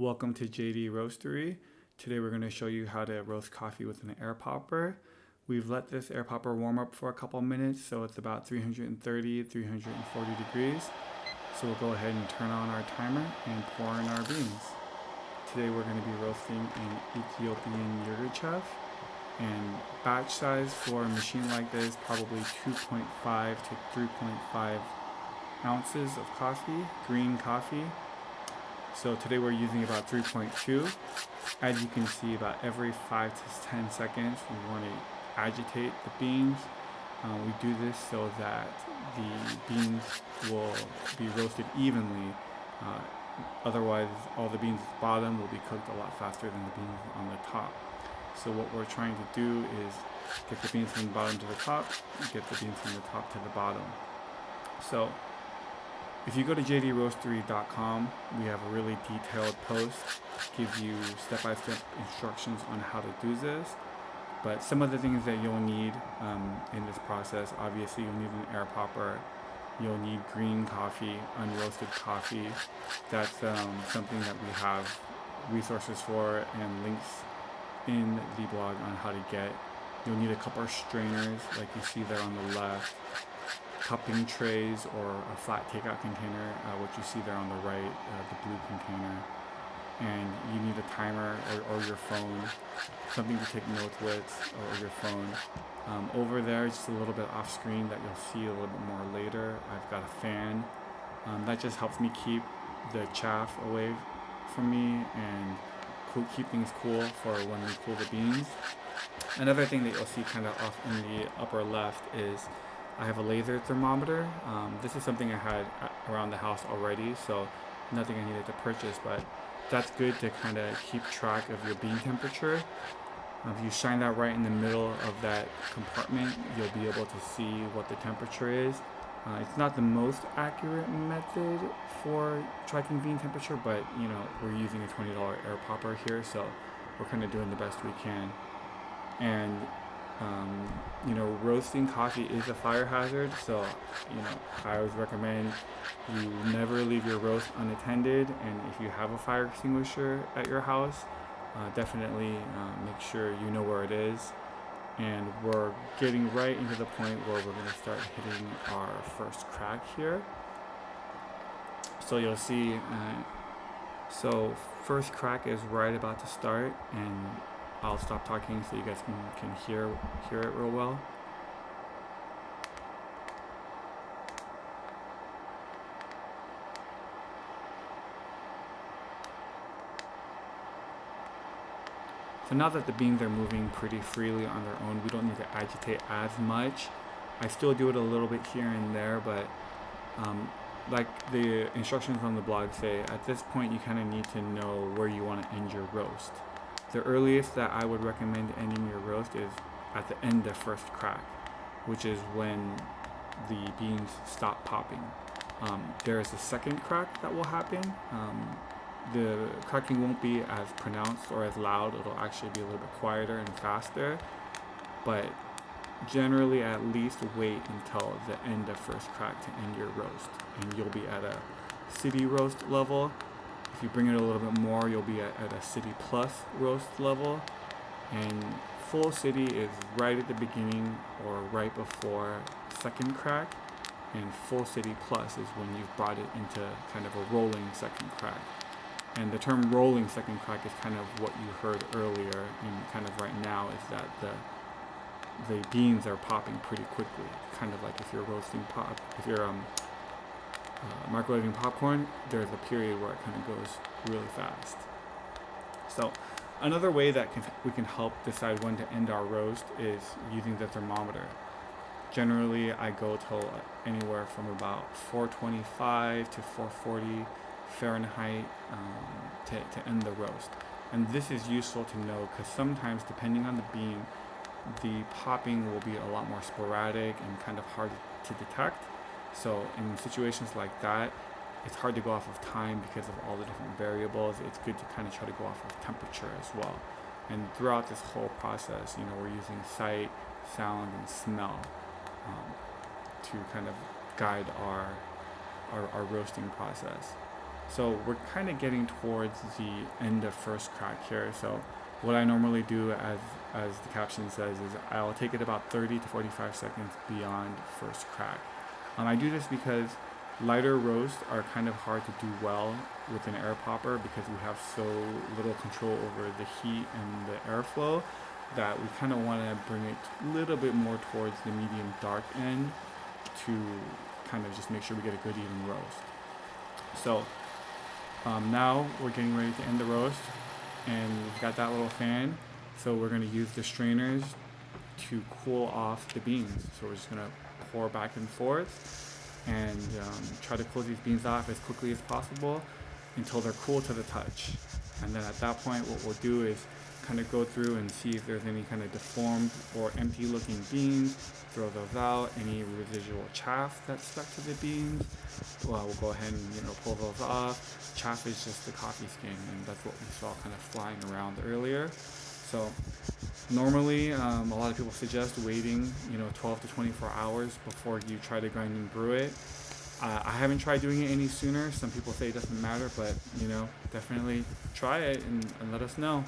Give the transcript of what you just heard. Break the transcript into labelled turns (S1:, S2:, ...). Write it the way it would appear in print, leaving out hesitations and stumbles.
S1: Welcome to JD Roastery. Today we're going to show you how to roast coffee with an air popper. We've let this air popper warm up for a couple minutes, so it's about 330, 340 degrees. So we'll go ahead and turn on our timer and pour in our beans. Today we're going to be roasting an Ethiopian Yirgacheffe, and batch size for a machine like this, probably 2.5 to 3.5 ounces of coffee, green coffee. So today we're using about 3.2. As you can see, about every 5 to 10 seconds, we want to agitate the beans. We do this so that the beans will be roasted evenly. Otherwise, all the beans at the bottom will be cooked a lot faster than the beans on the top. So what we're trying to do is get the beans from the bottom to the top, get the beans from the top to the bottom. So if you go to jdroastery.com, we have a really detailed post, gives you step-by-step instructions on how to do this. But some of the things that you'll need in this process, obviously you'll need an air popper, you'll need green coffee, unroasted coffee. That's something that we have resources for and links in the blog on how to get. You'll need a couple of strainers like you see there on the left, cupping trays or a flat takeout container, which you see there on the right, the blue container. And you need a timer or your phone, something to take notes with, or your phone. Over there, just a little bit off screen that you'll see a little bit more later, I've got a fan. That just helps me keep the chaff away from me and keep things cool for when we cool the beans. Another thing that you'll see kind of off in the upper left is I have a laser thermometer. This is something I had around the house already, so nothing I needed to purchase, but that's good to kind of keep track of your bean temperature. If you shine that right in the middle of that compartment, you'll be able to see what the temperature is. It's not the most accurate method for tracking bean temperature, but you know, we're using a $20 air popper here, so we're kind of doing the best we can. And you know, roasting coffee is a fire hazard, so you know, I always recommend you never leave your roast unattended, and if you have a fire extinguisher at your house, definitely make sure you know where it is. And we're getting right into the point where we're going to start hitting our first crack here. So you'll see, so first crack is right about to start, and I'll stop talking so you guys can hear it real well. So now that the beans are moving pretty freely on their own, we don't need to agitate as much. I still do it a little bit here and there, but like the instructions on the blog say, at this point you kind of need to know where you want to end your roast. The earliest that I would recommend ending your roast is at the end of first crack, which is when the beans stop popping. There is a second crack that will happen. The cracking won't be as pronounced or as loud. It'll actually be a little bit quieter and faster. But generally, at least wait until the end of first crack to end your roast. And you'll be at a city roast level. If you bring it a little bit more, you'll be at a city plus roast level. And full city is right at the beginning or right before second crack. And full city plus is when you've brought it into kind of a rolling second crack. And the term rolling second crack is kind of what you heard earlier, and kind of right now is that the beans are popping pretty quickly. Kind of like if you're roasting if you're microwaving popcorn, there's a period where it kind of goes really fast. So another way that we can help decide when to end our roast is using the thermometer. Generally, I go till anywhere from about 425 to 440 Fahrenheit to end the roast. And this is useful to know because sometimes, depending on the bean, the popping will be a lot more sporadic and kind of hard to detect. So in situations like that, it's hard to go off of time because of all the different variables. It's good to kind of try to go off of temperature as well. And throughout this whole process, you know, we're using sight, sound, and smell to kind of guide our roasting process. So we're kind of getting towards the end of first crack here. So what I normally do, as the caption says, is I'll take it about 30 to 45 seconds beyond first crack. I do this because lighter roasts are kind of hard to do well with an air popper because we have so little control over the heat and the airflow that we kind of want to bring it a little bit more towards the medium dark end to kind of just make sure we get a good even roast. So now we're getting ready to end the roast, and we've got that little fan. So we're going to use the strainers to cool off the beans. So we're just going to pour back and forth and try to cool these beans off as quickly as possible until they're cool to the touch. And then at that point, what we'll do is kind of go through and see if there's any kind of deformed or empty looking beans, throw those out. Any residual chaff that's stuck to the beans, well, we'll go ahead and pull those off. Chaff is just the coffee skin, and that's what we saw kind of flying around earlier. So normally, a lot of people suggest waiting 12 to 24 hours before you try to grind and brew it. I haven't tried doing it any sooner. Some people say it doesn't matter, but definitely try it and let us know.